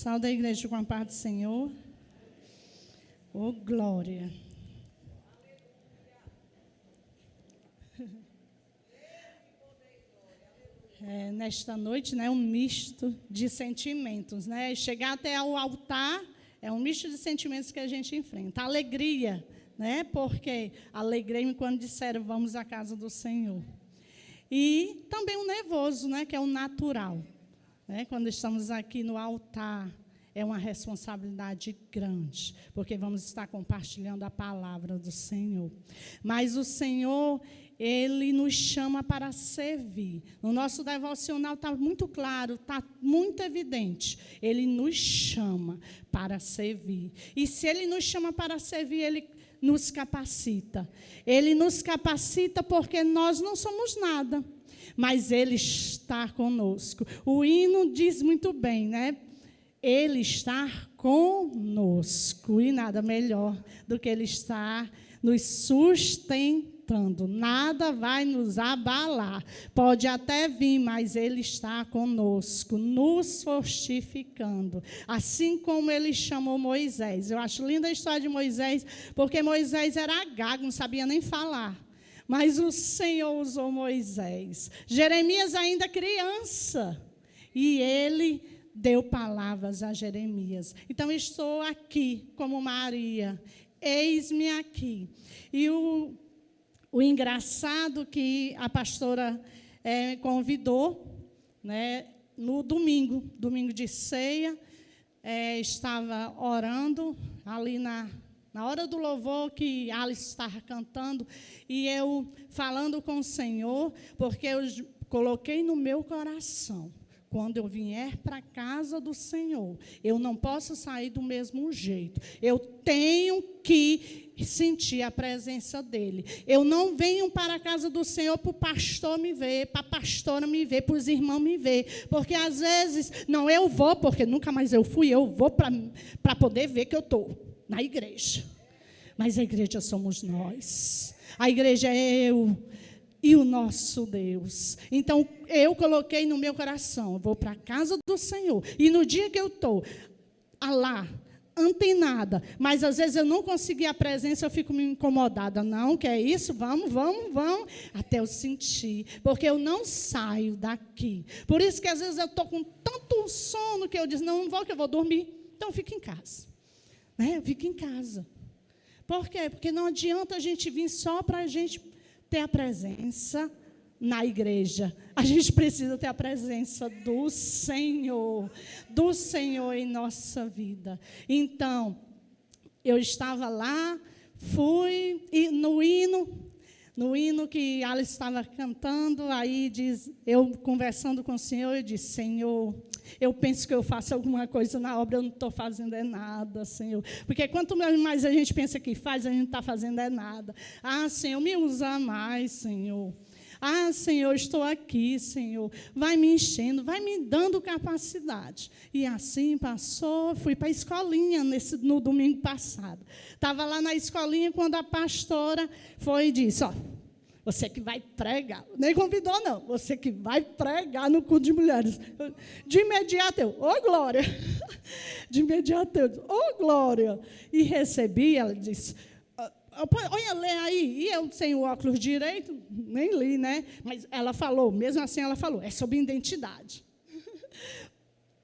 Saúde a igreja com a paz do Senhor. Oh, glória. Nesta noite, um misto de sentimentos, Chegar até o altar é um misto de sentimentos que a gente enfrenta. Alegria, porque alegrei-me quando disseram vamos à casa do Senhor. E também o nervoso, que é o natural. Quando estamos aqui no altar, é uma responsabilidade grande, porque vamos estar compartilhando a palavra do Senhor. Mas o Senhor, Ele nos chama para servir. No nosso devocional está muito claro, está muito evidente. Ele nos chama para servir. E se Ele nos chama para servir, Ele nos capacita. Ele nos capacita porque nós não somos nada, mas Ele está conosco. O hino diz muito bem, Ele está conosco. E nada melhor do que Ele estar nos sustentando. Nada vai nos abalar. Pode até vir, mas Ele está conosco, nos fortificando. Assim como Ele chamou Moisés. Eu acho linda a história de Moisés, porque Moisés era gago, não sabia nem falar. Mas o Senhor usou Moisés. Jeremias ainda criança. E Ele deu palavras a Jeremias. Então, estou aqui como Maria. Eis-me aqui. E o engraçado que a pastora convidou, no domingo de ceia, estava orando ali na hora do louvor que Alice estava cantando, e eu falando com o Senhor, porque eu coloquei no meu coração, quando eu vier para a casa do Senhor, eu não posso sair do mesmo jeito. Eu tenho que sentir a presença dEle. Eu não venho para a casa do Senhor para o pastor me ver, para a pastora me ver, para os irmãos me ver. Porque, às vezes, não, eu vou, porque nunca mais eu fui, eu vou para poder ver que eu estou na igreja. Mas a igreja somos nós. A igreja é eu e o nosso Deus. Então, eu coloquei no meu coração, eu vou para a casa do Senhor. E no dia que eu estou lá, antenada, mas às vezes eu não consegui a presença, eu fico me incomodada. Não, que é isso? Vamos, até eu sentir. Porque eu não saio daqui. Por isso que às vezes eu estou com tanto sono que eu digo, não vou, que eu vou dormir. Então, fica em casa. Fica em casa. Por quê? Porque não adianta a gente vir só para a gente ter a presença na igreja. A gente precisa ter a presença do Senhor em nossa vida. Então, eu estava lá, fui, e no hino que Alice estava cantando, aí eu conversando com o Senhor, eu disse, Senhor, eu penso que eu faço alguma coisa na obra, eu não estou fazendo nada, Senhor. Porque quanto mais a gente pensa que faz, a gente não está fazendo nada. Ah, Senhor, me usa mais, Senhor. Ah, Senhor, estou aqui, Senhor. Vai me enchendo, vai me dando capacidade. E assim passou, fui para a escolinha no domingo passado. Estava lá na escolinha quando a pastora foi e disse, você que vai pregar. Nem convidou, não. Você que vai pregar no culto de mulheres. De imediato eu, glória. De imediato eu, glória. E recebi, ela disse, olha, lê aí. E eu, sem o óculos direito, nem li, Mas ela falou, mesmo assim ela falou, é sobre identidade.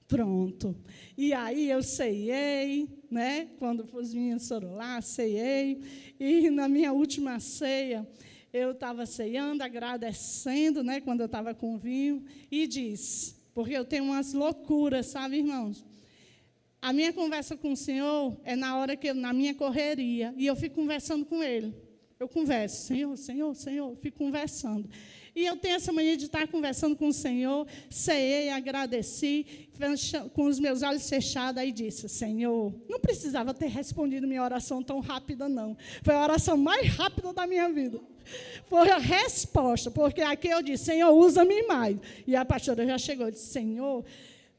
Pronto. E aí eu ceiei, Quando os meninos foram lá, ceiei. E na minha última ceia, eu estava ceando, agradecendo, quando eu estava com vinho, e disse, porque eu tenho umas loucuras, sabe, irmãos? A minha conversa com o Senhor é na hora que na minha correria, e eu fico conversando com Ele. Eu converso, Senhor, fico conversando. E eu tenho essa mania de estar conversando com o Senhor, ceiei, agradeci, com os meus olhos fechados, aí disse, Senhor, não precisava ter respondido minha oração tão rápida, não. Foi a oração mais rápida da minha vida. Foi a resposta, porque aqui eu disse, Senhor, usa-me mais. E a pastora já chegou e disse, Senhor,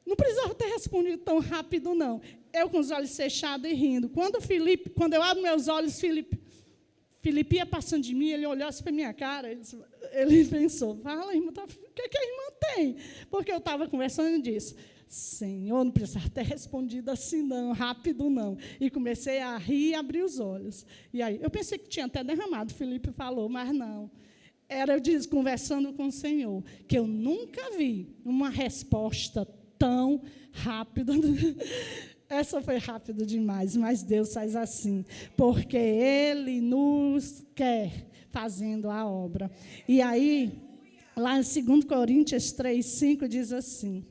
não precisava ter respondido tão rápido, não. Eu com os olhos fechados e rindo. Quando eu abro meus olhos, Felipe Felipe ia passando de mim, ele olhou assim para a minha cara, ele pensou, fala, irmã, o que a irmã tem? Porque eu estava conversando e disse, Senhor, não precisava ter respondido assim não, rápido não. E comecei a rir e abrir os olhos. E aí, eu pensei que tinha até derramado, Felipe falou, mas não. Era eu conversando com o Senhor, que eu nunca vi uma resposta tão rápida. Essa foi rápida demais, mas Deus faz assim, porque Ele nos quer fazendo a obra. E aí, lá em 2 Coríntios 3:5 diz assim,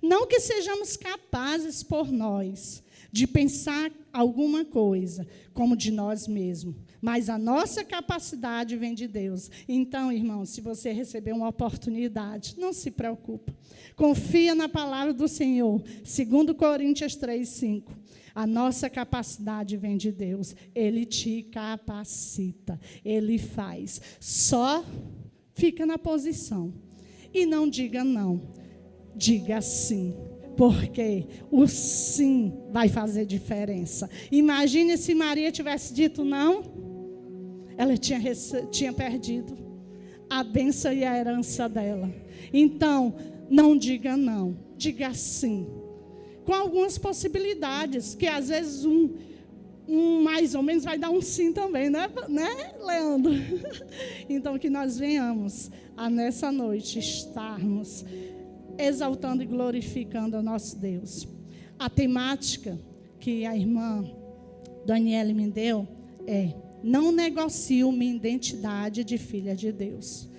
não que sejamos capazes por nós de pensar alguma coisa, como de nós mesmos, mas a nossa capacidade vem de Deus. Então, irmão, se você receber uma oportunidade, não se preocupe. Confia na palavra do Senhor. 2 Coríntios 3:5. A nossa capacidade vem de Deus. Ele te capacita. Ele faz. Só fica na posição. E não diga não. Diga sim. Porque o sim vai fazer diferença. Imagine se Maria tivesse dito não. Ela tinha perdido a bênção e a herança dela. Então, não diga não, diga sim. Com algumas possibilidades, que às vezes um mais ou menos vai dar um sim também, né Leandro? Então, que nós venhamos a nessa noite estarmos exaltando e glorificando o nosso Deus. A temática que a irmã Daniele me deu é: não negocio minha identidade de filha de Deus.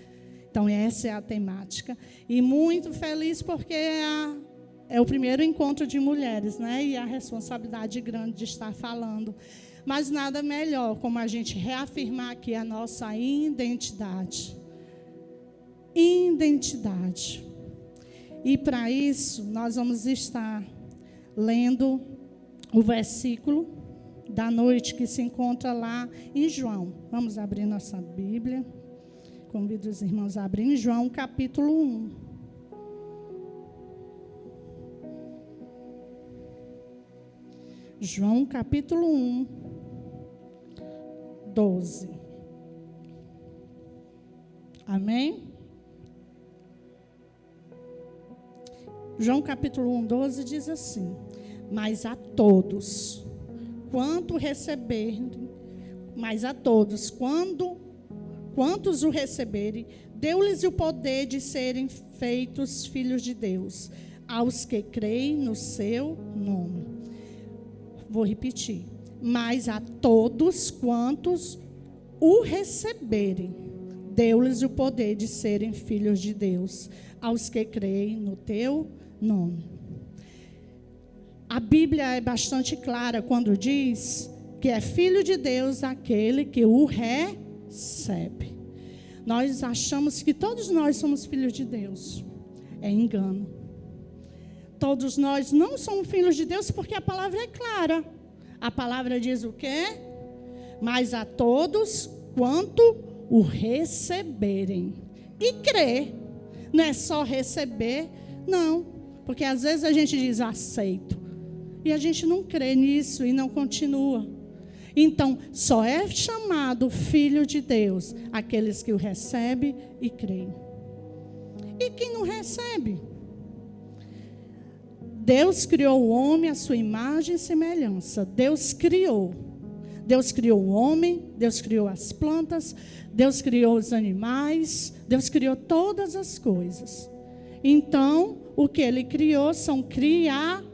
Então, essa é a temática. E muito feliz porque é o primeiro encontro de mulheres, né? E a responsabilidade grande de estar falando. Mas nada melhor como a gente reafirmar aqui a nossa identidade. Identidade. E para isso, nós vamos estar lendo o versículo da noite que se encontra lá em João. Vamos abrir nossa Bíblia. Convido os irmãos a abrir em João capítulo 1. João capítulo 1, 12. Amém? João capítulo 1, 12 diz assim: mas a todos, quantos o receberem, deu-lhes o poder de serem feitos filhos de Deus, aos que creem no seu nome. Vou repetir. Mas a todos quantos o receberem, deu-lhes o poder de serem filhos de Deus, aos que creem no teu nome. A Bíblia é bastante clara quando diz que é filho de Deus aquele que o recebe. Nós achamos que todos nós somos filhos de Deus. É engano. Todos nós não somos filhos de Deus porque a palavra é clara. A palavra diz o quê? Mas a todos quanto o receberem. E crer. Não é só receber, não. Porque às vezes a gente diz aceito. E a gente não crê nisso e não continua. Então, só é chamado filho de Deus aqueles que o recebem e creem. E quem não recebe? Deus criou o homem à sua imagem e semelhança. Deus criou. Deus criou o homem, Deus criou as plantas, Deus criou os animais, Deus criou todas as coisas. Então, o que Ele criou são criaturas.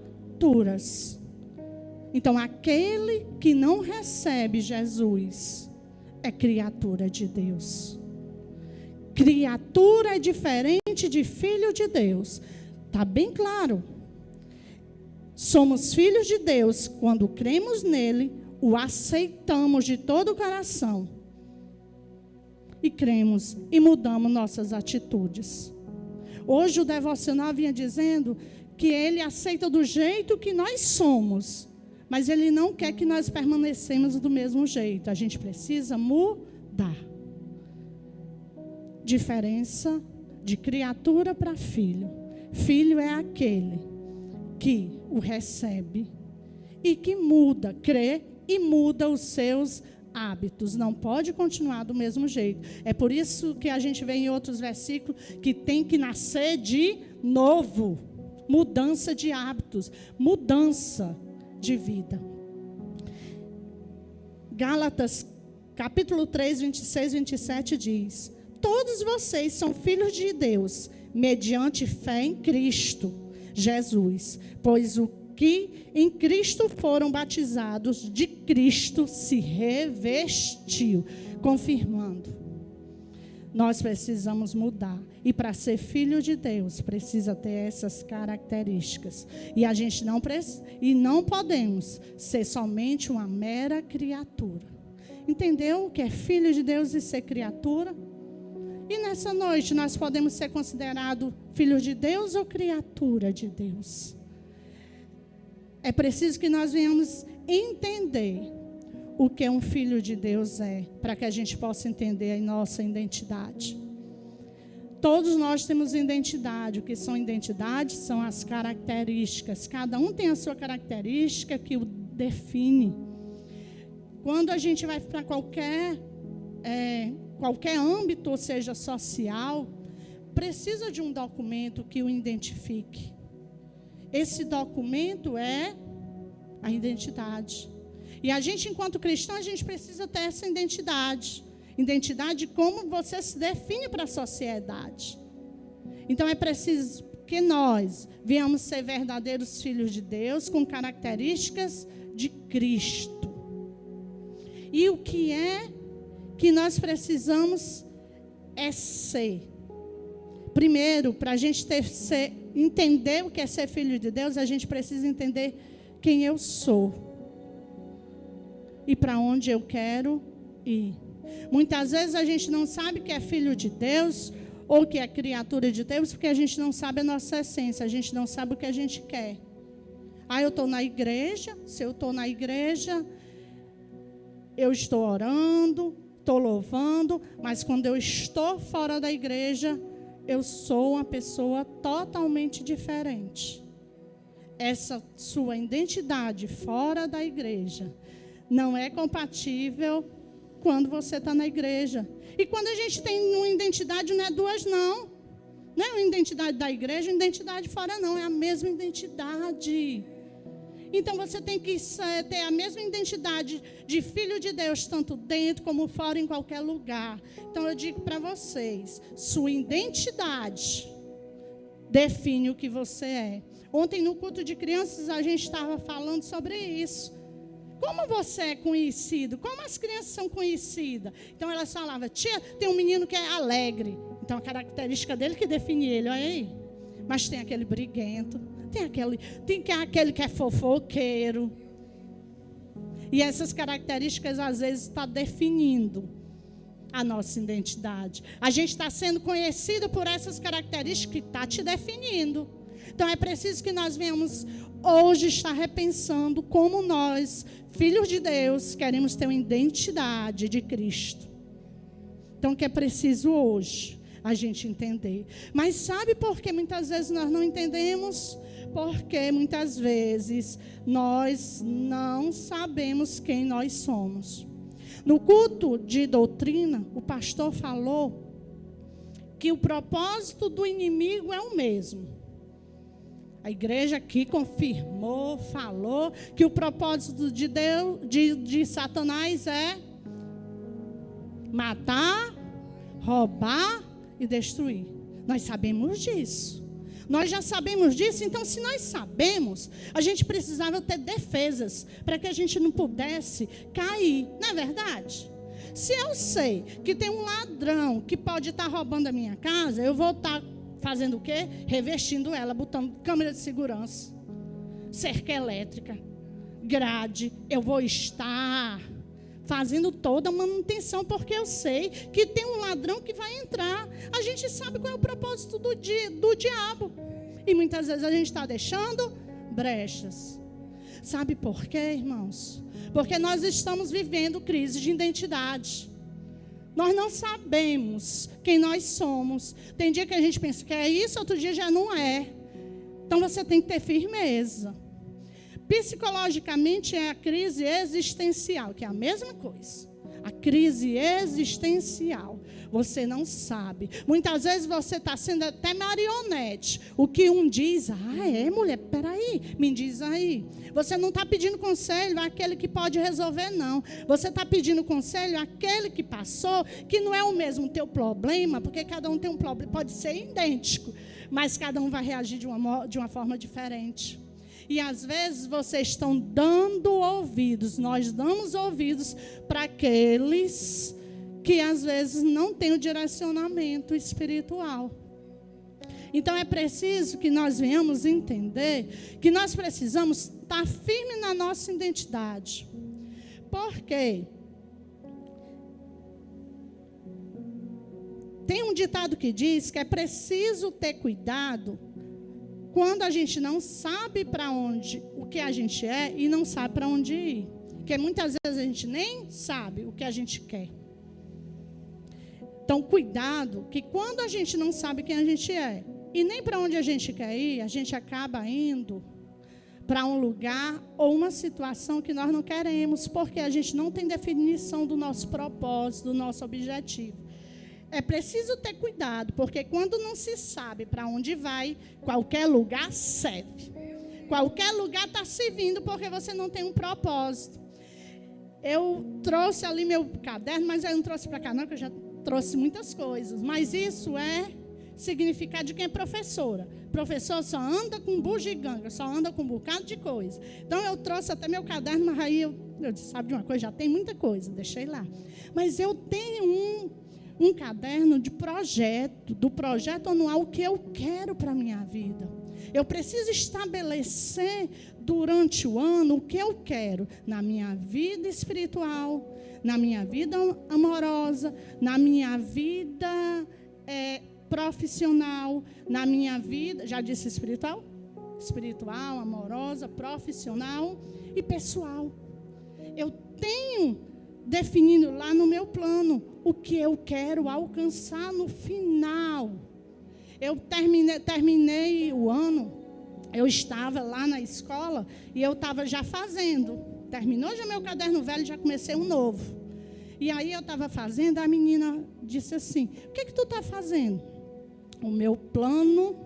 Então, aquele que não recebe Jesus é criatura de Deus. Criatura é diferente de filho de Deus. Está bem claro. Somos filhos de Deus quando cremos nele, o aceitamos de todo o coração. E cremos e mudamos nossas atitudes. Hoje o devocional vinha dizendo que ele aceita do jeito que nós somos. Mas ele não quer que nós permanecemos do mesmo jeito. A gente precisa mudar. Diferença de criatura para filho. Filho é aquele que o recebe e que muda, crê e muda os seus hábitos, não pode continuar do mesmo jeito. É por isso que a gente vê em outros versículos que tem que nascer de novo. Mudança de hábitos, mudança de vida. Gálatas, capítulo 3, 26 e 27 diz: todos vocês são filhos de Deus, mediante fé em Cristo Jesus, pois o que em Cristo foram batizados, de Cristo se revestiu, confirmando. Nós precisamos mudar. E para ser filho de Deus, precisa ter essas características. E a gente não podemos ser somente uma mera criatura. Entendeu o que é filho de Deus e ser criatura? E nessa noite nós podemos ser considerados filhos de Deus ou criatura de Deus? É preciso que nós venhamos entender o que um filho de Deus é, para que a gente possa entender a nossa identidade. Todos nós temos identidade. O que são identidades? São as características. Cada um tem a sua característica que o define. Quando a gente vai para qualquer âmbito, ou seja, social, precisa de um documento que o identifique. Esse documento é a identidade. E a gente, enquanto cristão, a gente precisa ter essa identidade. Identidade de como você se define para a sociedade. Então, é preciso que nós venhamos ser verdadeiros filhos de Deus, com características de Cristo. E o que é que nós precisamos é ser. Primeiro, para a gente entender o que é ser filho de Deus, a gente precisa entender quem eu sou e para onde eu quero ir. Muitas vezes a gente não sabe que é filho de Deus ou que é criatura de Deus porque a gente não sabe a nossa essência, a gente não sabe o que a gente quer. Eu estou na igreja, se eu estou na igreja, eu estou orando, estou louvando, mas quando eu estou fora da igreja, eu sou uma pessoa totalmente diferente. Essa sua identidade fora da igreja não é compatível quando você está na igreja. E quando a gente tem uma identidade, não é duas, não. Não é uma identidade da igreja, uma identidade fora, não. É a mesma identidade. Então, você tem que ter a mesma identidade de filho de Deus, tanto dentro como fora, em qualquer lugar. Então, eu digo para vocês, sua identidade define o que você é. Ontem, no culto de crianças, a gente estava falando sobre isso. Como você é conhecido? Como as crianças são conhecidas? Então, elas falavam, tia, tem um menino que é alegre. Então, a característica dele que define ele, olha aí. Mas tem aquele briguento. Tem aquele que é fofoqueiro. E essas características, às vezes, estão definindo a nossa identidade. A gente está sendo conhecido por essas características que estão te definindo. Então, é preciso que nós venhamos hoje estar repensando como nós, filhos de Deus, queremos ter uma identidade de Cristo. Então, o que é preciso hoje? A gente entender. Mas sabe por que muitas vezes nós não entendemos? Porque muitas vezes nós não sabemos quem nós somos. No culto de doutrina, o pastor falou que o propósito do inimigo é o mesmo. A igreja aqui confirmou, falou que o propósito de Deus, de Satanás é matar, roubar e destruir. Nós sabemos disso. Nós já sabemos disso, então se nós sabemos, a gente precisava ter defesas para que a gente não pudesse cair, não é verdade? Se eu sei que tem um ladrão que pode estar roubando a minha casa, eu vou estar fazendo o quê? Revestindo ela, botando câmera de segurança, cerca elétrica, grade. Eu vou estar fazendo toda a manutenção, porque eu sei que tem um ladrão que vai entrar. A gente sabe qual é o propósito do diabo. E muitas vezes a gente está deixando brechas. Sabe por quê, irmãos? Porque nós estamos vivendo crise de identidade. Nós não sabemos quem nós somos. Tem dia que a gente pensa que é isso, outro dia já não é. Então você tem que ter firmeza. Psicologicamente é a crise existencial, que é a mesma coisa. A crise existencial. Você não sabe. Muitas vezes você está sendo até marionete. O que um diz, mulher, peraí, me diz aí. Você não está pedindo conselho àquele que pode resolver, não. Você está pedindo conselho àquele que passou, que não é o mesmo teu problema, porque cada um tem um problema, pode ser idêntico, mas cada um vai reagir de uma forma diferente. E às vezes vocês estão dando ouvidos, nós damos ouvidos para aqueles que às vezes não têm o direcionamento espiritual. Então é preciso que nós venhamos entender que nós precisamos estar firme na nossa identidade. Por quê? Tem um ditado que diz que é preciso ter cuidado quando a gente não sabe para onde, o que a gente é e não sabe para onde ir. Porque muitas vezes a gente nem sabe o que a gente quer. Então, cuidado, que quando a gente não sabe quem a gente é e nem para onde a gente quer ir, a gente acaba indo para um lugar ou uma situação que nós não queremos, porque a gente não tem definição do nosso propósito, do nosso objetivo. É preciso ter cuidado, porque quando não se sabe para onde vai, qualquer lugar serve. Qualquer lugar está servindo, porque você não tem um propósito. Eu trouxe ali meu caderno, mas eu não trouxe para cá não, que eu já trouxe muitas coisas. Mas isso é significado de quem é professora. Professor só anda com bugiganga, só anda com um bocado de coisa. Então eu trouxe até meu caderno, mas aí eu disse, sabe de uma coisa? Já tem muita coisa, deixei lá. Mas eu tenho um caderno de projeto, do projeto anual, o que eu quero para a minha vida. Eu preciso estabelecer durante o ano o que eu quero na minha vida espiritual, na minha vida amorosa, na minha vida profissional, na minha vida, já disse espiritual? Espiritual, amorosa, profissional e pessoal. Eu tenho definido lá no meu plano o que eu quero alcançar no final. Eu terminei o ano, eu estava lá na escola e eu estava já fazendo. Terminou já meu caderno velho, já comecei um novo. E aí eu estava fazendo, a menina disse assim, o que tu está fazendo? O meu plano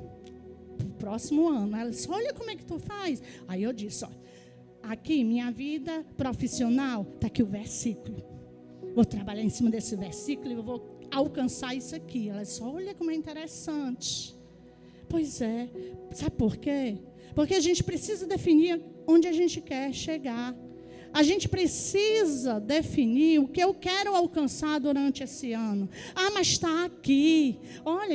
para o próximo ano. Ela disse, olha como é que tu faz. Aí eu disse, olha, aqui minha vida profissional, está aqui o versículo. Vou trabalhar em cima desse versículo e eu vou alcançar isso aqui. Ela disse, olha como é interessante. Pois é. Sabe por quê? Porque a gente precisa definir onde a gente quer chegar. A gente precisa definir o que eu quero alcançar durante esse ano. Mas está aqui. Olha,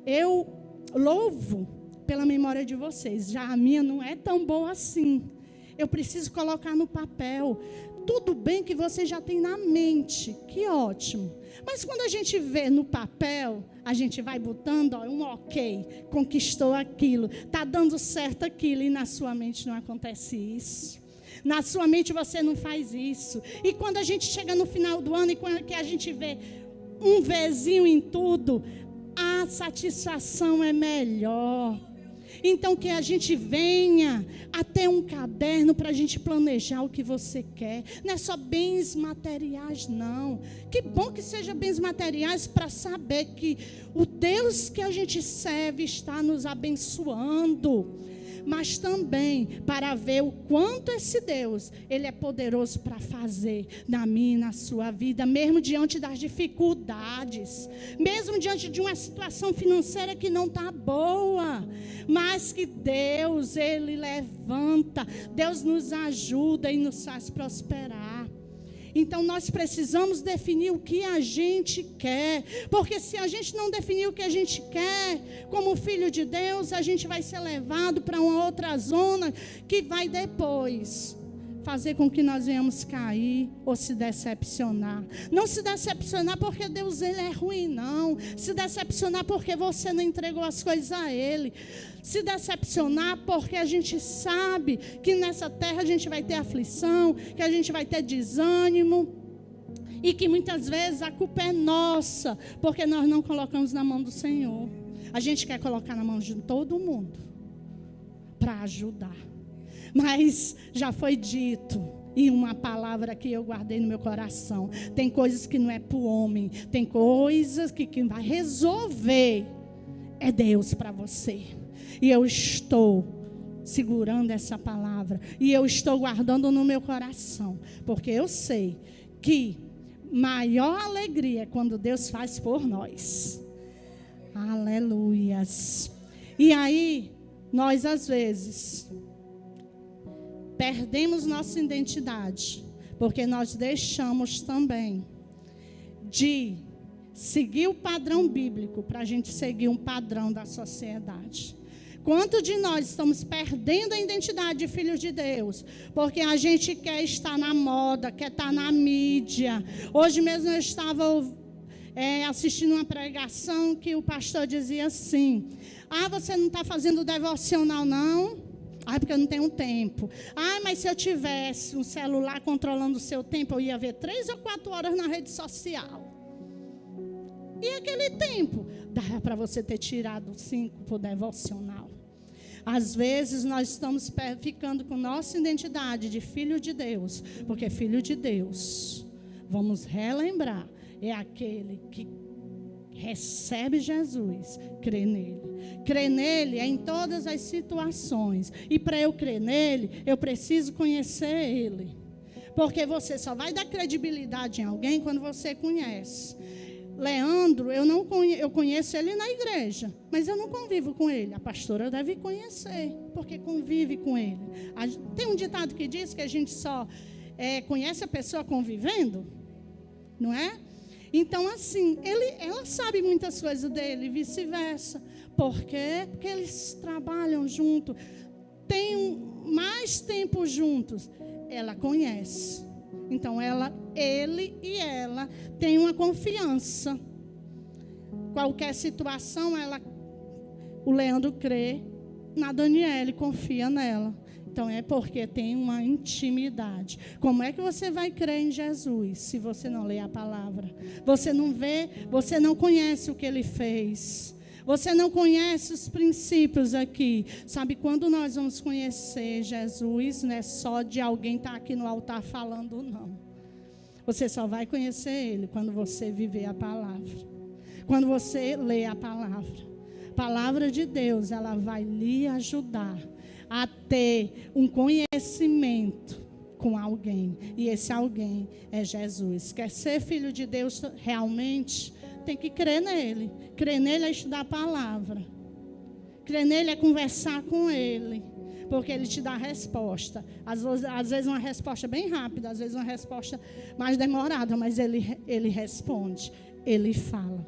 eu louvo pela memória de vocês. Já a minha não é tão boa assim. Eu preciso colocar no papel. Tudo bem que você já tem na mente, que ótimo. Mas quando a gente vê no papel, a gente vai botando um ok, conquistou aquilo, está dando certo aquilo, e na sua mente não acontece isso. Na sua mente você não faz isso. E quando a gente chega no final do ano e quando que a gente vê um Vzinho em tudo, a satisfação é melhor. Então, que a gente venha a ter um caderno para a gente planejar o que você quer. Não é só bens materiais, não. Que bom que seja bens materiais para saber que o Deus que a gente serve está nos abençoando. Mas também para ver o quanto esse Deus, Ele é poderoso para fazer na minha e na sua vida, mesmo diante das dificuldades, mesmo diante de uma situação financeira que não está boa, mas que Deus, Ele levanta, Deus nos ajuda e nos faz prosperar. Então, nós precisamos definir o que a gente quer. Porque se a gente não definir o que a gente quer, como filho de Deus, a gente vai ser levado para uma outra zona que vai depois fazer com que nós venhamos cair ou se decepcionar. Não se decepcionar porque Deus, Ele é ruim, não. Se decepcionar porque você não entregou as coisas a Ele. Se decepcionar porque a gente sabe que nessa terra a gente vai ter aflição, que a gente vai ter desânimo. E que muitas vezes a culpa é nossa, porque nós não colocamos na mão do Senhor. A gente quer colocar na mão de todo mundo para ajudar. Mas já foi dito, E uma palavra que eu guardei no meu coração. Tem coisas que não é para o homem. Tem coisas que quem vai resolver é Deus para você. E eu estou segurando essa palavra. E eu estou guardando no meu coração. Porque eu sei que maior alegria é quando Deus faz por nós. Aleluias. E aí, nós às vezes perdemos nossa identidade, porque nós deixamos também de seguir o padrão bíblico para a gente seguir um padrão da sociedade. Quanto de nós estamos perdendo a identidade de filhos de Deus, porque a gente quer estar na moda, quer estar na mídia. Hoje mesmo eu estava assistindo uma pregação que o pastor dizia assim: você não está fazendo devocional não? Porque eu não tenho tempo. Mas se eu tivesse um celular controlando o seu tempo, eu ia ver 3 ou 4 horas na rede social. E aquele tempo, dava para você ter tirado 5 por devocional. Às vezes nós estamos ficando com nossa identidade de filho de Deus, porque filho de Deus, vamos relembrar, é aquele que recebe Jesus, crê nele. Crer nele é em todas as situações. E para eu crer nele, eu preciso conhecer ele. Porque você só vai dar credibilidade em alguém quando você conhece. Leandro, eu conheço ele na igreja, mas eu não convivo com ele. A pastora deve conhecer, porque convive com ele. Tem um ditado que diz que a gente só conhece a pessoa convivendo, não é? Então, assim, ela sabe muitas coisas dele, e vice-versa. Por quê? Porque eles trabalham juntos, têm mais tempo juntos. Ela conhece. Então, ele e ela têm uma confiança. Qualquer situação, o Leandro crê na Daniela e confia nela. Então, é porque tem uma intimidade. Como é que você vai crer em Jesus se você não lê a palavra? Você não vê, você não conhece o que ele fez. Você não conhece os princípios aqui. Sabe, quando nós vamos conhecer Jesus, não é só de alguém estar aqui no altar falando, não. Você só vai conhecer ele quando você viver a palavra. Quando você lê a palavra. A palavra de Deus, ela vai lhe ajudar a ter um conhecimento com alguém. E esse alguém é Jesus. Quer ser filho de Deus realmente? Tem que crer nele. Crer nele é estudar a palavra. Crer nele é conversar com ele. Porque ele te dá a resposta. Às vezes uma resposta bem rápida, às vezes uma resposta mais demorada, mas ele responde, ele fala.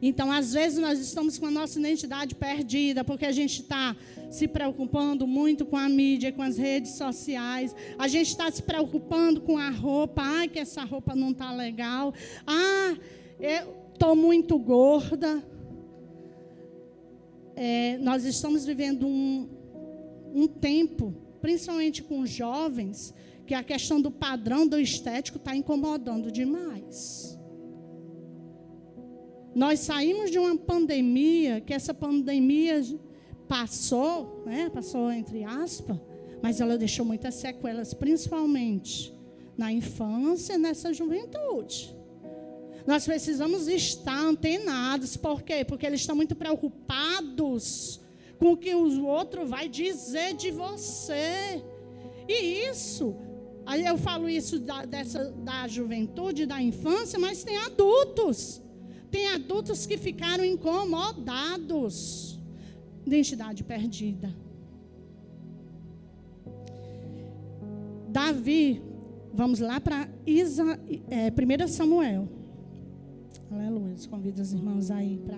Então, às vezes, nós estamos com a nossa identidade perdida, porque a gente está se preocupando muito com a mídia, com as redes sociais. A gente está se preocupando com a roupa. Que essa roupa não está legal. Eu estou muito gorda. Nós estamos vivendo um tempo, principalmente com jovens, que a questão do padrão do estético está incomodando demais. Nós saímos de uma pandemia, que essa pandemia passou, né? Passou entre aspas, mas ela deixou muitas sequelas, principalmente na infância e nessa juventude. Nós precisamos estar antenados. Por quê? Porque eles estão muito preocupados com o que o outro vai dizer de você. E isso, aí eu falo isso da juventude, da infância, mas tem adultos. Tem adultos que ficaram incomodados. Identidade perdida. Davi, vamos lá para 1 Samuel. Aleluia, convido os irmãos aí para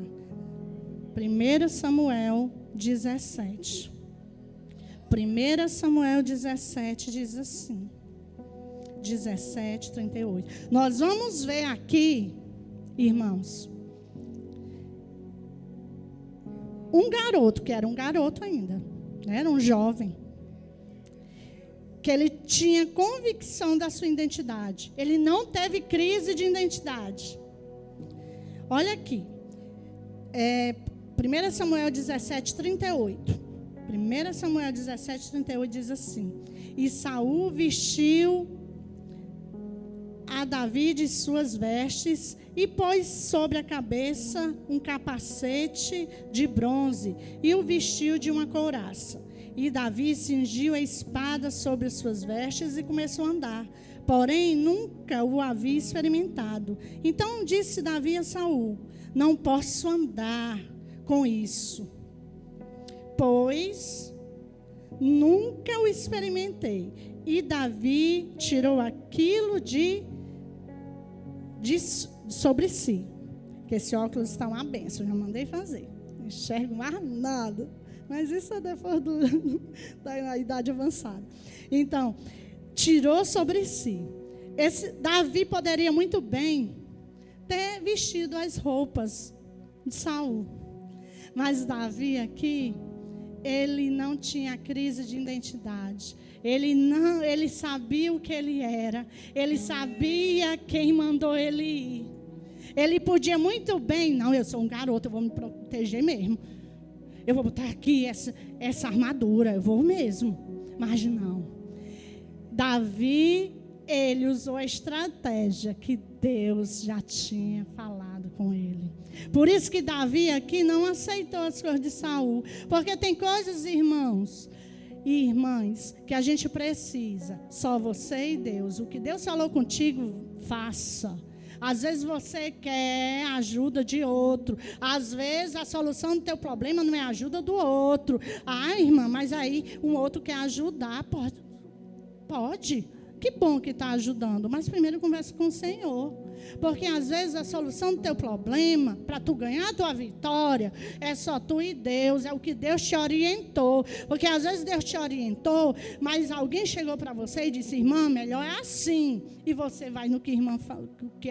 1 Samuel 17. 1 Samuel 17 diz assim. 17, 38. Nós vamos ver aqui, irmãos, um garoto, que era um garoto ainda, era um jovem, que ele tinha convicção da sua identidade. Ele não teve crise de identidade. Olha aqui, 1 Samuel 17, 38. 1 Samuel 17, 38 diz assim: E Saul vestiu a Davi de suas vestes e pôs sobre a cabeça um capacete de bronze e o vestiu de uma couraça. E Davi cingiu a espada sobre as suas vestes e começou a andar. Porém, nunca o havia experimentado. Então disse Davi a Saul: não posso andar com isso, pois nunca o experimentei. E Davi tirou aquilo de sobre si. Que esse óculos está uma benção, já mandei fazer. Não enxergo mais nada. Mas isso é depois da idade avançada. Então, tirou sobre si. Davi poderia muito bem ter vestido as roupas de Saul. Mas Davi aqui, ele não tinha crise de identidade. Ele sabia o que ele era. Ele sabia quem mandou ele ir. Ele podia muito bem, não, eu sou um garoto, eu vou me proteger mesmo. Eu vou botar aqui essa armadura, eu vou mesmo. Mas não. Davi, ele usou a estratégia que Deus já tinha falado com ele. Por isso que Davi aqui não aceitou as coisas de Saul. Porque tem coisas, irmãos e irmãs, que a gente precisa. Só você e Deus. O que Deus falou contigo, faça. Às vezes você quer a ajuda de outro. Às vezes a solução do teu problema não é a ajuda do outro. Ah, irmã, mas aí um outro quer ajudar. Pode. Que bom que está ajudando. Mas primeiro conversa com o Senhor. Porque às vezes a solução do teu problema, para tu ganhar a tua vitória, é só tu e Deus, é o que Deus te orientou. Porque às vezes Deus te orientou, mas alguém chegou para você e disse: irmã, melhor é assim. E você vai no que a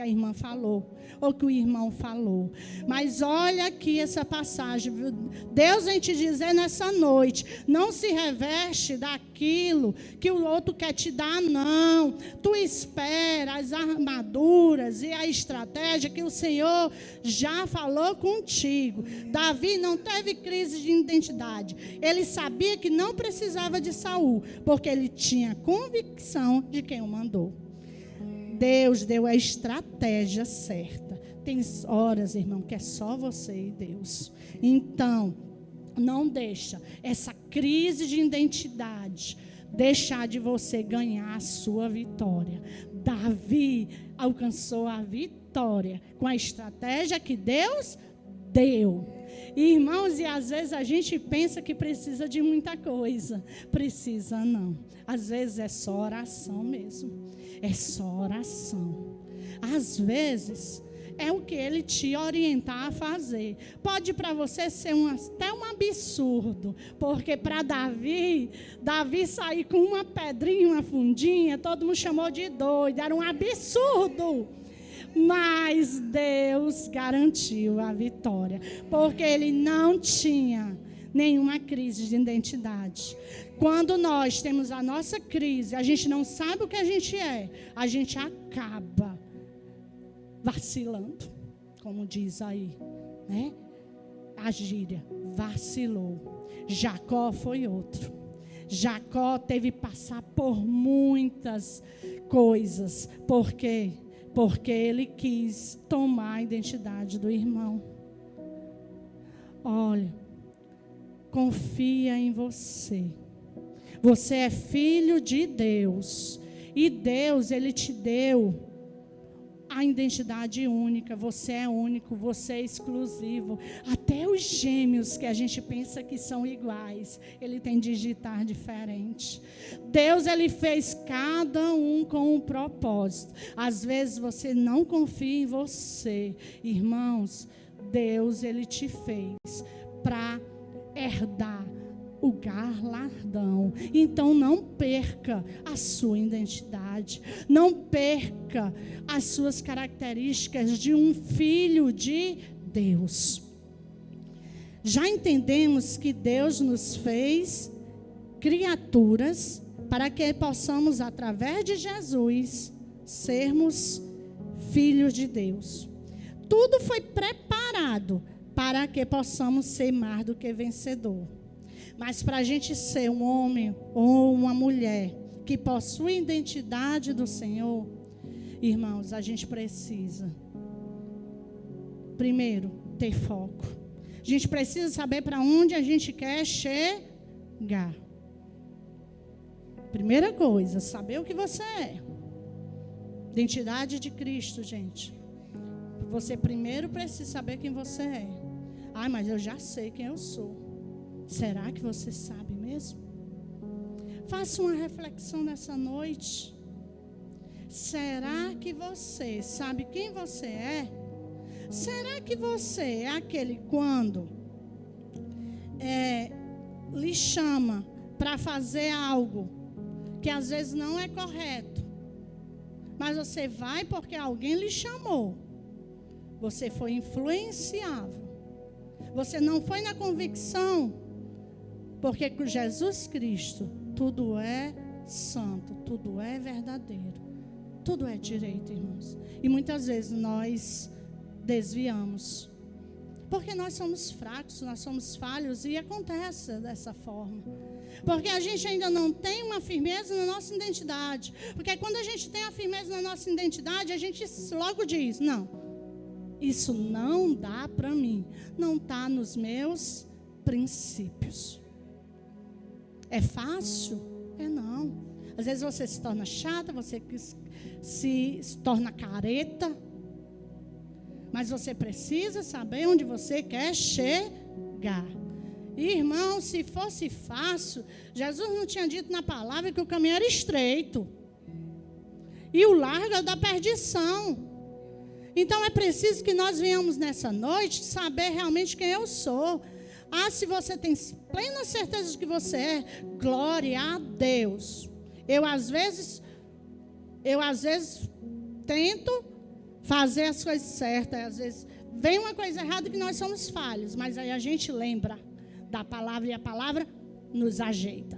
irmã falou, ou que o irmão falou. Mas olha aqui essa passagem, viu? Deus vem te dizer nessa noite: não se reveste daquilo que o outro quer te dar, não. Tu espera as armaduras e a estratégia que o Senhor já falou contigo. Davi não teve crise de identidade. Ele sabia que não precisava de Saul, porque ele tinha convicção de quem o mandou. Deus deu a estratégia certa. Tem horas, irmão, que é só você e Deus. Então, não deixa essa crise de identidade deixar de você ganhar a sua vitória. Davi alcançou a vitória com a estratégia que Deus deu. Irmãos, e às vezes a gente pensa que precisa de muita coisa. Precisa não. Às vezes é só oração mesmo. É só oração. Às vezes é o que ele te orientar a fazer. Pode para você ser até um absurdo, porque para Davi sair com uma pedrinha, uma fundinha, todo mundo chamou de doido, era um absurdo. Mas Deus garantiu a vitória, porque ele não tinha nenhuma crise de identidade. Quando nós temos a nossa crise, a gente não sabe o que a gente acaba vacilando, como diz aí, né? A gíria, vacilou. Jacó foi outro. Jacó teve que passar por muitas coisas. Por quê? Porque ele quis tomar a identidade do irmão. Olha, confia em você. Você é filho de Deus. E Deus, ele te deu a identidade única. Você é único, você é exclusivo. Até os gêmeos que a gente pensa que são iguais, ele tem digitar diferente. Deus, ele fez cada um com um propósito. Às vezes você não confia em você. Irmãos, Deus, ele te fez para herdar o galardão. Então não perca a sua identidade, não perca as suas características de um filho de Deus. Já entendemos que Deus nos fez criaturas para que possamos, através de Jesus, sermos filhos de Deus. Tudo foi preparado para que possamos ser mais do que vencedor. Mas para a gente ser um homem ou uma mulher que possui identidade do Senhor, irmãos, a gente precisa, primeiro, ter foco. A gente precisa saber para onde a gente quer chegar. Primeira coisa, saber o que você é. Identidade de Cristo, gente. Você primeiro precisa saber quem você é. Ah, mas eu já sei quem eu sou. Será que você sabe mesmo? Faça uma reflexão nessa noite. Será que você sabe quem você é? Será que você é aquele quando lhe chama para fazer algo que às vezes não é correto, mas você vai porque alguém lhe chamou? Você foi influenciável. Você não foi na convicção, porque com Jesus Cristo tudo é santo, tudo é verdadeiro, tudo é direito, irmãos. E muitas vezes nós desviamos, porque nós somos fracos, nós somos falhos, e acontece dessa forma. Porque a gente ainda não tem uma firmeza na nossa identidade. Porque quando a gente tem a firmeza na nossa identidade, a gente logo diz, não, isso não dá para mim, não está nos meus princípios. É fácil? É não. Às vezes você se torna chata, você se torna careta, mas você precisa saber onde você quer chegar. Irmão, se fosse fácil, Jesus não tinha dito na palavra que o caminho era estreito e o largo é da perdição. Então é preciso que nós venhamos nessa noite saber realmente quem eu sou. Ah, se você tem plena certeza de que você é, glória a Deus. Eu às vezes tento fazer as coisas certas, às vezes vem uma coisa errada que nós somos falhos, mas aí a gente lembra da palavra e a palavra nos ajeita.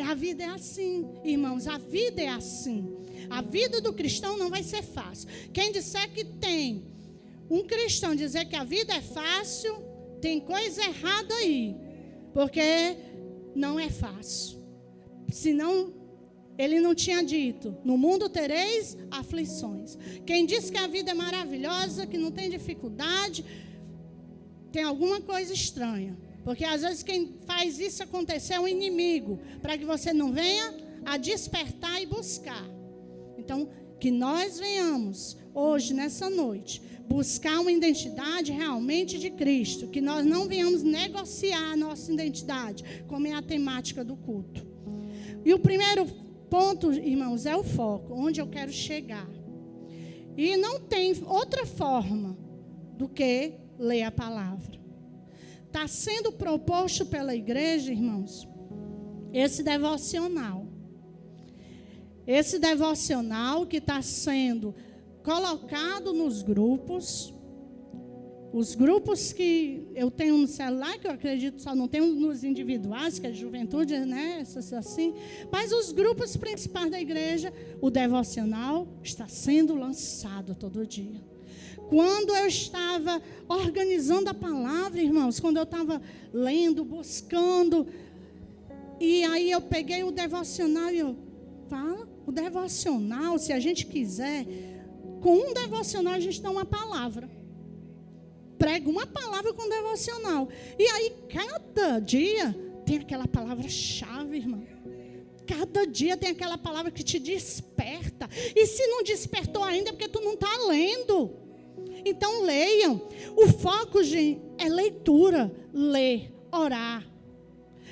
A vida é assim, irmãos, a vida é assim. A vida do cristão não vai ser fácil. Quem disser que tem um cristão dizer que a vida é fácil, tem coisa errada aí, porque não é fácil. Senão ele não tinha dito, no mundo tereis aflições. Quem diz que a vida é maravilhosa, que não tem dificuldade, tem alguma coisa estranha. Porque às vezes quem faz isso acontecer é um inimigo, para que você não venha a despertar e buscar. Então, que nós venhamos hoje, nessa noite, buscar uma identidade realmente de Cristo, que nós não venhamos negociar a nossa identidade, como é a temática do culto. E o primeiro ponto, irmãos, é o foco, onde eu quero chegar. E não tem outra forma do que ler a palavra. Está sendo proposto pela igreja, irmãos, esse devocional. Esse devocional que está sendo colocado nos grupos. Os grupos que eu tenho no celular, que eu acredito só não tem nos individuais, que é juventude, né? Assim. Mas os grupos principais da igreja, o devocional está sendo lançado todo dia. Quando eu estava organizando a palavra, irmãos, quando eu estava lendo, buscando, e aí eu peguei o devocional e eu, fala, o devocional, se a gente quiser, com um devocional a gente dá uma palavra. Prega uma palavra com devocional. E aí, cada dia tem aquela palavra-chave, irmão. Cada dia tem aquela palavra que te desperta. E se não despertou ainda, é porque tu não está lendo. Então, leiam. O foco, gente, é leitura. Ler, orar.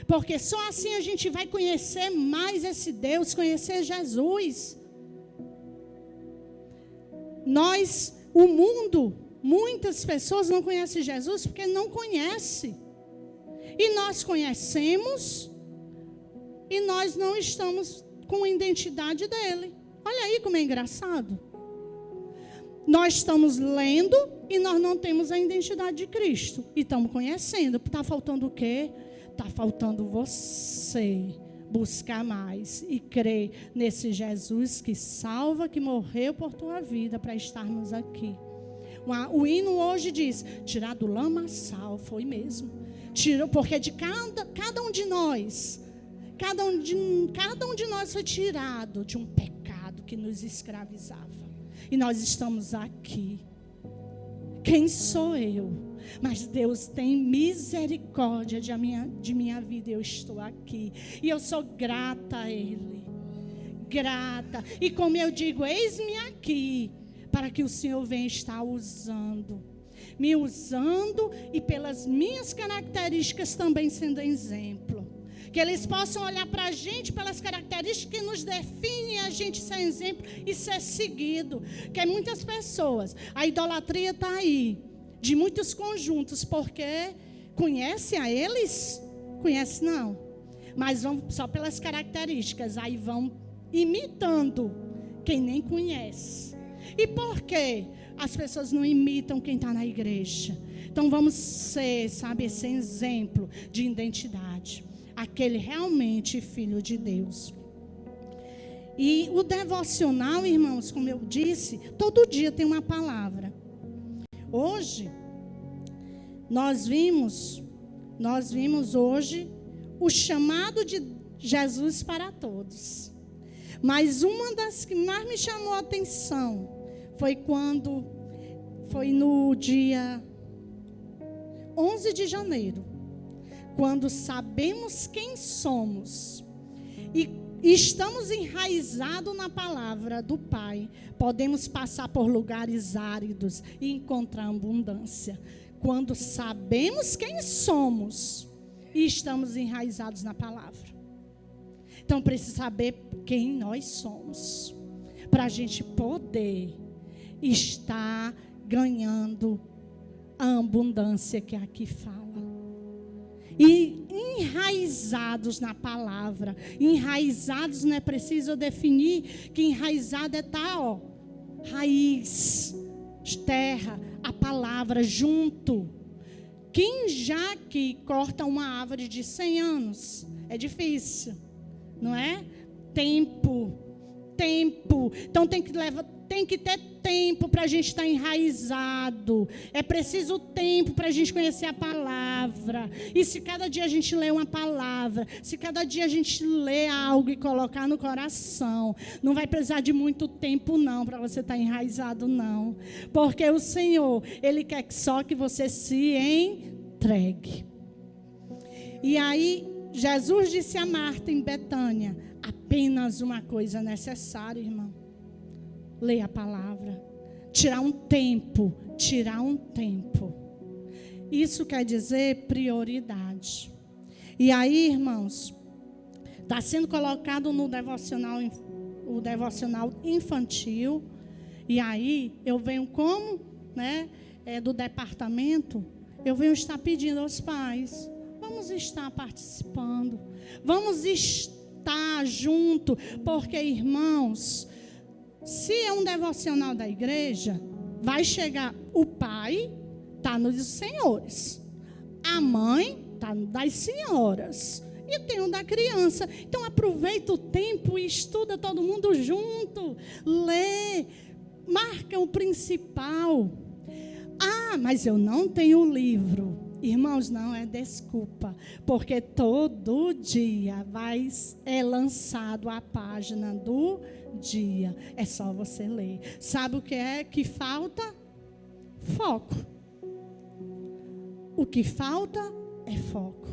Porque só assim a gente vai conhecer mais esse Deus, conhecer Jesus. O mundo, muitas pessoas não conhecem Jesus porque não conhecem. E nós conhecemos e nós não estamos com a identidade dele. Olha aí como é engraçado. Nós estamos lendo e nós não temos a identidade de Cristo. E estamos conhecendo. Está faltando o quê? Está faltando você buscar mais e crer nesse Jesus que salva, que morreu por tua vida para estarmos aqui. O hino hoje diz, tirar do lamaçal, foi mesmo. Tirou, porque de cada um de nós cada um de nós foi tirado de um pecado que nos escravizava. E nós estamos aqui. Quem sou eu? Mas Deus tem misericórdia de minha vida. Eu estou aqui. E eu sou grata a Ele. Grata. E como eu digo, eis-me aqui, para que o Senhor venha estar me usando e pelas minhas características também sendo exemplo. Que eles possam olhar para a gente pelas características que nos definem, a gente ser exemplo e ser seguido. Porque muitas pessoas, a idolatria está aí, de muitos conjuntos, porque conhece a eles? Conhece não. Mas vão só pelas características, aí vão imitando quem nem conhece. E por quê? As pessoas não imitam quem está na igreja. Então vamos ser, sabe, esse exemplo de identidade. Aquele realmente filho de Deus. E o devocional, irmãos, como eu disse, todo dia tem uma palavra. Hoje, nós vimos hoje o chamado de Jesus para todos. Mas uma das que mais me chamou a atenção foi no dia 11 de janeiro. Quando sabemos quem somos e estamos enraizados na palavra do Pai, podemos passar por lugares áridos e encontrar abundância. Quando sabemos quem somos e estamos enraizados na palavra. Então, precisa saber quem nós somos, para a gente poder estar ganhando a abundância que aqui fala. E enraizados na palavra. Enraizados não é preciso definir que enraizado é raiz, terra, a palavra junto. Quem já que corta uma árvore de 100 anos? É difícil, não é? Tempo. Então tem que ter tempo para a gente estar enraizado. É preciso tempo para a gente conhecer a palavra. E se cada dia a gente lê uma palavra, se cada dia a gente lê algo e colocar no coração, não vai precisar de muito tempo não para você estar enraizado não. Porque o Senhor, Ele quer só que você se entregue. E aí Jesus disse a Marta em Betânia, apenas uma coisa necessária, irmão. Ler a palavra. Tirar um tempo. Isso quer dizer prioridade. E aí, irmãos, está sendo colocado no devocional, o devocional infantil. E aí, eu venho como, do departamento, eu venho estar pedindo aos pais, vamos estar participando, vamos estar junto, porque, irmãos, se é um devocional da igreja, vai chegar o pai, está nos senhores, a mãe está das senhoras, e tem um da criança. Então aproveita o tempo e estuda todo mundo junto, lê, marca o principal. Ah, mas eu não tenho o livro. Irmãos, não é desculpa, porque todo dia é lançado a página do dia. É só você ler. Sabe o que é que falta? Foco. O que falta é foco.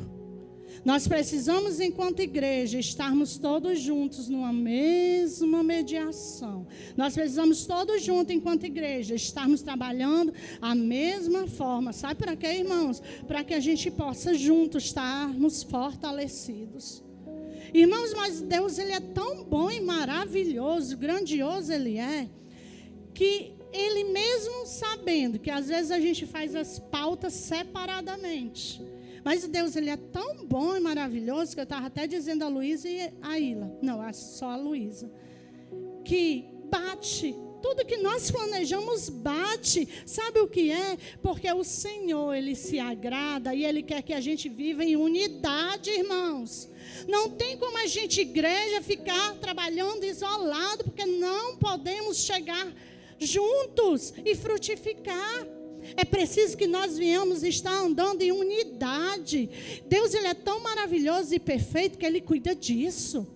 Nós precisamos, enquanto igreja, estarmos todos juntos numa mesma mediação. Nós precisamos todos juntos, enquanto igreja, estarmos trabalhando a mesma forma. Sabe para quê, irmãos? Para que a gente possa juntos estarmos fortalecidos. Irmãos, mas Deus, Ele é tão bom e maravilhoso, grandioso Ele é, que Ele mesmo sabendo que às vezes a gente faz as pautas separadamente. Mas Deus, Ele é tão bom e maravilhoso, que eu estava até dizendo a Luísa e a Ila, não, só a Luísa, que bate, tudo que nós planejamos bate. Sabe o que é? Porque o Senhor, Ele se agrada e Ele quer que a gente viva em unidade, irmãos. Não tem como a gente, igreja, ficar trabalhando isolado, porque não podemos chegar juntos e frutificar. É preciso que nós venhamos estar andando em unidade. Deus, Ele é tão maravilhoso e perfeito que Ele cuida disso.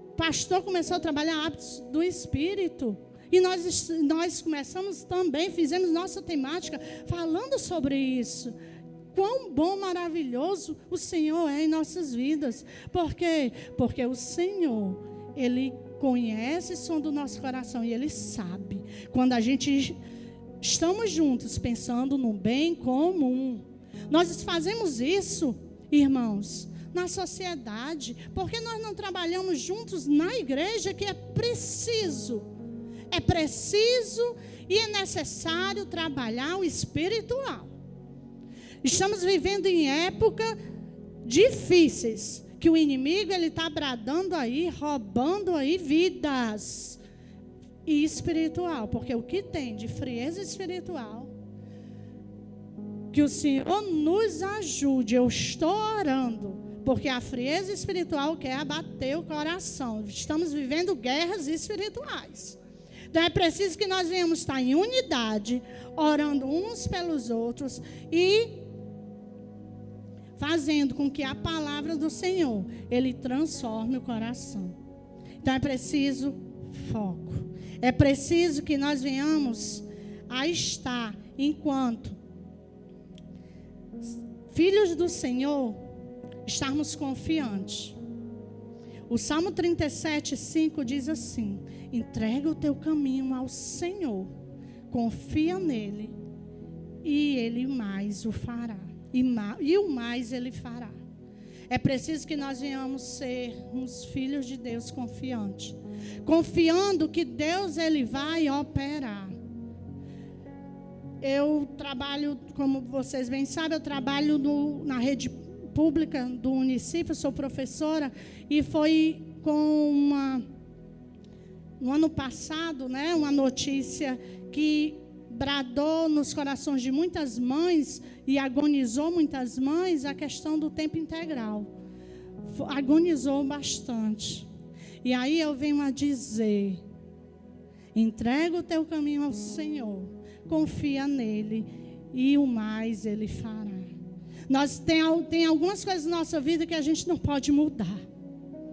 O pastor começou a trabalhar hábitos do Espírito. E nós começamos também, fizemos nossa temática falando sobre isso. Quão bom, maravilhoso o Senhor é em nossas vidas. Por quê? Porque o Senhor, Ele conhece o som do nosso coração e Ele sabe. Quando a gente estamos juntos pensando no bem comum. Nós fazemos isso, irmãos, na sociedade. Porque nós não trabalhamos juntos na igreja, que é preciso. É preciso e é necessário trabalhar o espiritual. Estamos vivendo em épocas difíceis, que o inimigo ele está bradando aí, roubando aí vidas e espiritual, porque o que tem de frieza espiritual, que o Senhor nos ajude. Eu estou orando, porque a frieza espiritual quer abater o coração. Estamos vivendo guerras espirituais. Então é preciso que nós venhamos estar em unidade, orando uns pelos outros e fazendo com que a palavra do Senhor, Ele transforme o coração. Então é preciso foco. É preciso que nós venhamos a estar, enquanto filhos do Senhor, estarmos confiantes. O Salmo 37:5 diz assim: entrega o teu caminho ao Senhor, confia nele, e Ele mais o fará. E o mais Ele fará. É preciso que nós venhamos sermos filhos de Deus confiantes. Confiando que Deus Ele vai operar. Eu trabalho, como vocês bem sabem, eu trabalho na rede pública do município, sou professora, e foi no ano passado, né, uma notícia que bradou nos corações de muitas mães e agonizou muitas mães a questão do tempo integral. Agonizou bastante. E aí eu venho a dizer: entrega o teu caminho ao Senhor, confia nele e o mais Ele fará. Tem algumas coisas na nossa vida que a gente não pode mudar.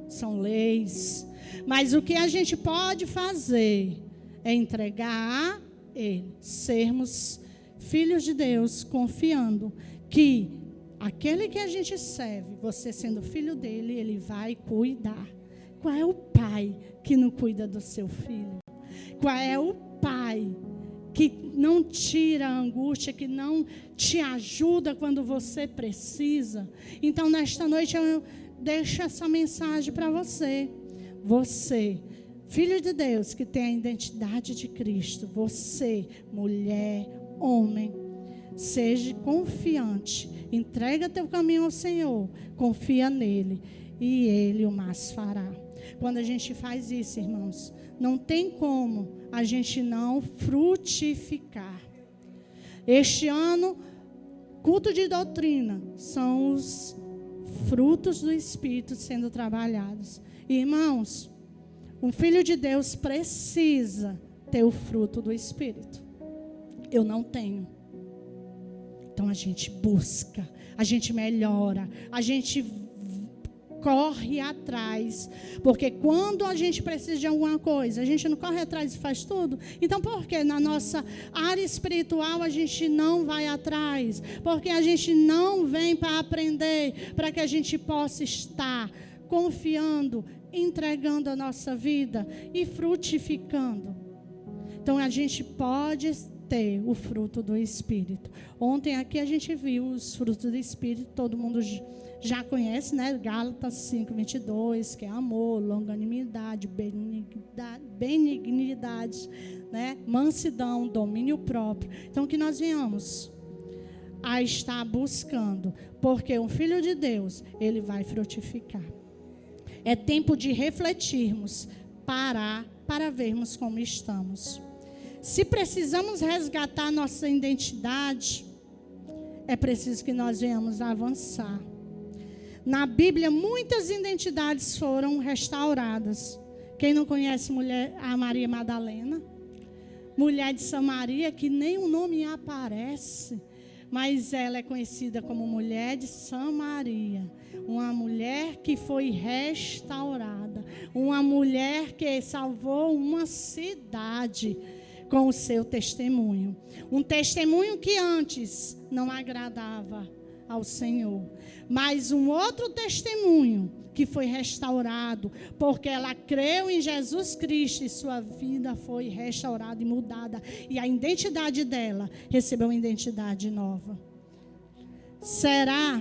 São leis. Mas o que a gente pode fazer é entregar a Ele. Sermos filhos de Deus, confiando que aquele que a gente serve, você sendo filho dele, Ele vai cuidar. Qual é o pai que não cuida do seu filho? Qual é o pai que não tira a angústia, que não te ajuda quando você precisa? Então, nesta noite, eu deixo essa mensagem para você. Você, filho de Deus, que tem a identidade de Cristo. Você, mulher, homem, seja confiante. Entrega teu caminho ao Senhor. Confia nele e Ele o mais fará. Quando a gente faz isso, irmãos, não tem como a gente não frutificar. Este ano, culto de doutrina são os frutos do Espírito sendo trabalhados. Irmãos, um filho de Deus precisa ter o fruto do Espírito. Eu não tenho. Então a gente busca, a gente melhora, a gente corre atrás. Porque quando a gente precisa de alguma coisa, a gente não corre atrás e faz tudo. Então por que na nossa área espiritual a gente não vai atrás? Porque a gente não vem para aprender, para que a gente possa estar confiando, entregando a nossa vida e frutificando. Então a gente pode ter o fruto do Espírito. Ontem aqui a gente viu os frutos do Espírito, todo mundo já conhece, né? Gálatas 5:22, que é amor, longanimidade, benignidade, né? Mansidão, domínio próprio. Então que nós venhamos a estar buscando, porque um filho de Deus, ele vai frutificar. É tempo de refletirmos, parar para vermos como estamos. Se precisamos resgatar nossa identidade, é preciso que nós venhamos a avançar. Na Bíblia, muitas identidades foram restauradas. Quem não conhece a Maria Madalena? mulher de Samaria, que nem o nome aparece, mas ela é conhecida como mulher de Samaria. Uma mulher que foi restaurada. Uma mulher que salvou uma cidade com o seu testemunho. Um testemunho que antes não agradava ao Senhor. Mas um outro testemunho que foi restaurado, porque ela creu em Jesus Cristo e sua vida foi restaurada e mudada. E a identidade dela recebeu uma identidade nova. Será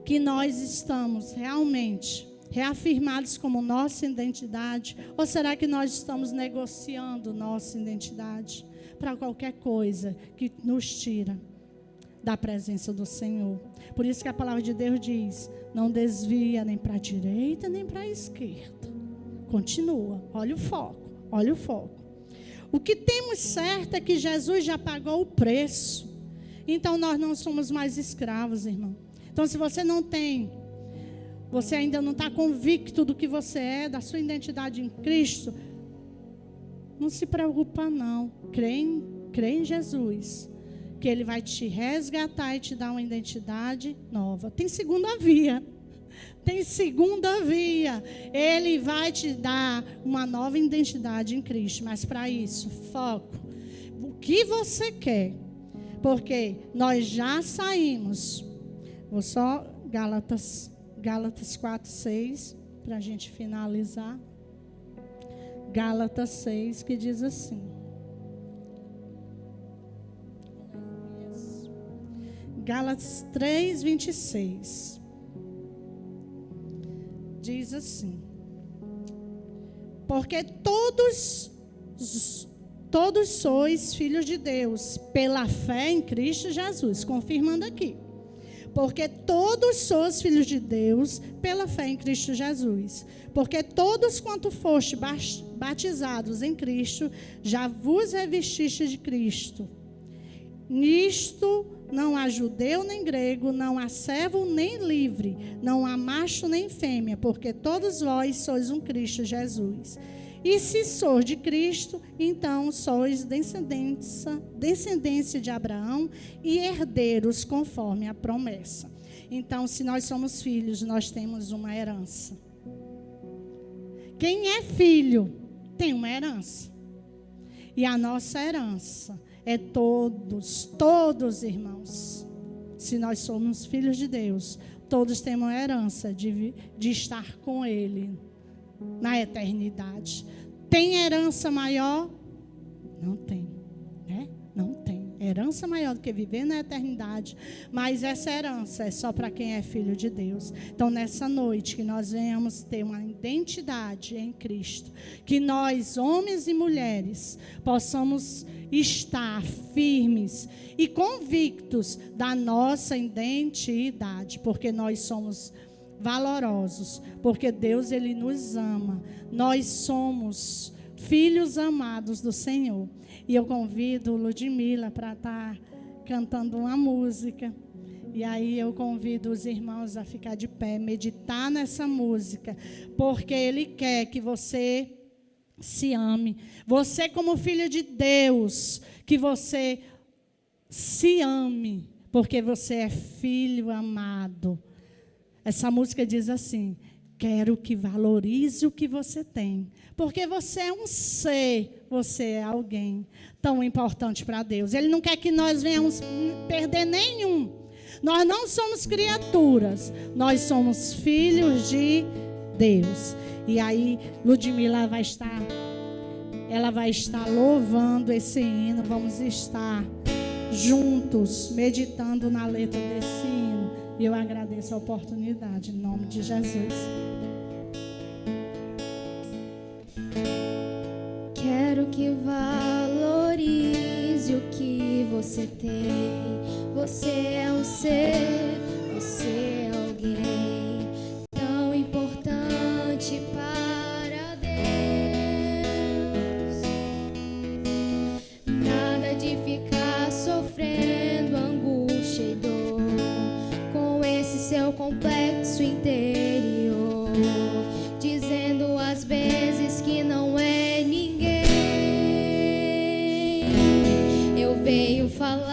que nós estamos realmente reafirmados como nossa identidade? Ou será que nós estamos negociando nossa identidade para qualquer coisa que nos tira da presença do Senhor? Por isso que a palavra de Deus diz: não desvia nem para a direita nem para a esquerda. Continua, olha o foco, olha o foco. O que temos certo é que Jesus já pagou o preço. Então nós não somos mais escravos, irmão. Então se você não tem, você ainda não está convicto do que você é, da sua identidade em Cristo, não se preocupa não. Crê em Jesus, que Ele vai te resgatar e te dar uma identidade nova. Tem segunda via. Tem segunda via. Ele vai te dar uma nova identidade em Cristo. Mas para isso, foco. O que você quer? Porque nós já saímos. Vou só Gálatas 4:6, para a gente finalizar. Gálatas 6, que diz assim. Gálatas 3:26. Diz assim: porque todos sois filhos de Deus pela fé em Cristo Jesus. Confirmando aqui. Porque todos sois filhos de Deus pela fé em Cristo Jesus. Porque todos quanto foste batizados em Cristo, já vos revestiste de Cristo. Nisto não há judeu nem grego, não há servo nem livre, não há macho nem fêmea, porque todos vós sois um Cristo Jesus. E se sois de Cristo, então sois descendência de Abraão e herdeiros conforme a promessa. Então, se nós somos filhos, nós temos uma herança. Quem é filho tem uma herança. E a nossa herança é todos irmãos. Se nós somos filhos de Deus, todos temos uma herança de estar com Ele na eternidade. Tem herança maior? Não tem, né? Não tem. Herança maior do que viver na eternidade. Mas essa herança é só para quem é filho de Deus. Então, nessa noite, que nós venhamos ter uma identidade em Cristo. Que nós, homens e mulheres, possamos estar firmes e convictos da nossa identidade. Porque nós somos valorosos, porque Deus, Ele nos ama. Nós somos filhos amados do Senhor. E eu convido Ludmila para estar cantando uma música. E aí eu convido os irmãos a ficar de pé, meditar nessa música, porque Ele quer que você se ame. Você, como filho de Deus, que você se ame, porque você é filho amado. Essa música diz assim: quero que valorize o que você tem, porque você é um ser, você é alguém tão importante para Deus. Ele não quer que nós venhamos perder nenhum. Nós não somos criaturas, nós somos filhos de Deus. E aí Ludmila vai estar louvando esse hino. Vamos estar juntos meditando na letra desse hino. E eu agradeço a oportunidade, em nome de Jesus. Quero que valorize o que você tem. Você é um ser, você é alguém tão importante para Deus. Nada de ficar sofrendo angústia e dor com esse seu complexo interior, dizendo às vezes que não é ninguém. Quero que valorize o que você tem. Você é um ser, você é alguém tão importante para Deus. Nada de ficar sofrendo angústia e dor com esse seu complexo interior, dizendo às vezes que não é ninguém. Quero que valorize o que você tem. Você é um ser, você é alguém tão importante para Deus. Nada de ficar sofrendo angústia e dor com esse seu complexo interior, dizendo às vezes que não é ninguém. Quero que valorize o que você tem. falar.